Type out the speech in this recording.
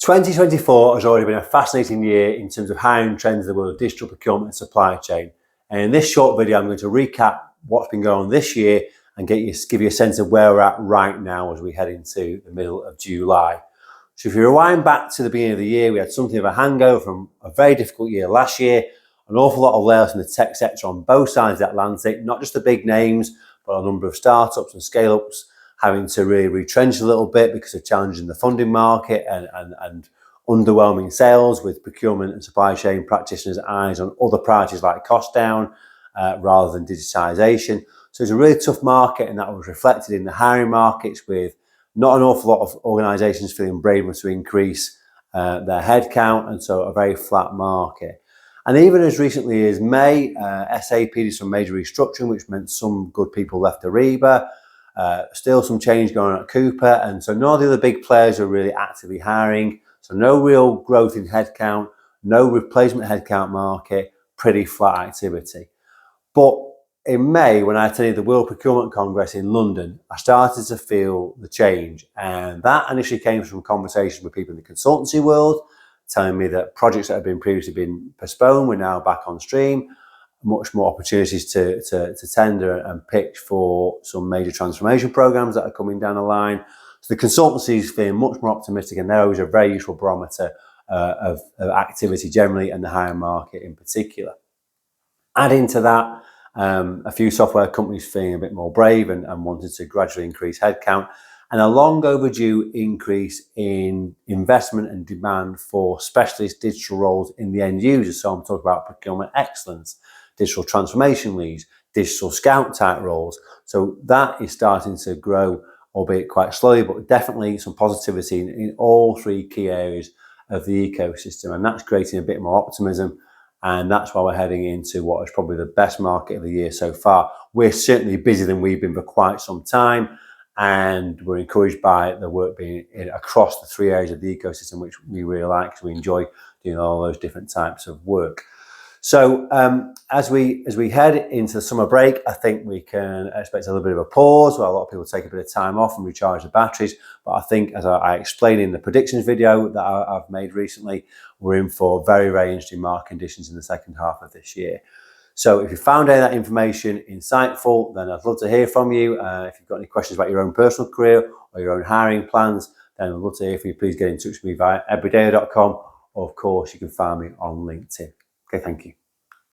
2024 has already been a fascinating year in terms of hiring trends in the world of digital procurement and supply chain. And in this short video, I'm going to recap what's been going on this year and give you a sense of where we're at right now as we head into the middle of July. So if you rewind back to the beginning of the year, we had something of a hangover from a very difficult year last year, an awful lot of layoffs in the tech sector on both sides of the Atlantic, not just the big names, but a number of startups and scale-ups having to really retrench a little bit because of challenges in the funding market and underwhelming sales, with procurement and supply chain practitioners' eyes on other priorities like cost down rather than digitisation. So it's a really tough market, and that was reflected in the hiring markets, with not an awful lot of organisations feeling brave enough to increase their headcount, and so a very flat market. And even as recently as May, SAP did some major restructuring, which meant some good people left Ariba. Still some change going on at Cooper, and so none of the other big players are really actively hiring. So no real growth in headcount, no replacement headcount market, pretty flat activity. But in May, when I attended the World Procurement Congress in London, I started to feel the change, and that initially came from conversations with people in the consultancy world, telling me that projects that had been previously been postponed were now back on stream. Much more opportunities to tender and pitch for some major transformation programs that are coming down the line. So the consultancies feeling much more optimistic, and they're always a very useful barometer of activity generally and the hiring market in particular. Adding to that, a few software companies feeling a bit more brave and wanted to gradually increase headcount, and a long overdue increase in investment and demand for specialist digital roles in the end user. So I'm talking about procurement excellence, digital transformation leads, digital scout type roles. So that is starting to grow, albeit quite slowly, but definitely some positivity in all three key areas of the ecosystem. And that's creating a bit more optimism. And that's why we're heading into what is probably the best market of the year so far. We're certainly busier than we've been for quite some time. And we're encouraged by the work being across the three areas of the ecosystem, which we really like, because we enjoy doing all those different types of work. So as we head into the summer break, I think we can expect a little bit of a pause where a lot of people take a bit of time off and recharge the batteries. But I think, as I explained in the predictions video that I've made recently, we're in for very, very interesting market conditions in the second half of this year. So if you found any of that information insightful, then I'd love to hear from you. If you've got any questions about your own personal career or your own hiring plans, then I'd love to hear from you. Please get in touch with me via everydayer.com, or of course you can find me on LinkedIn. Okay, thank you.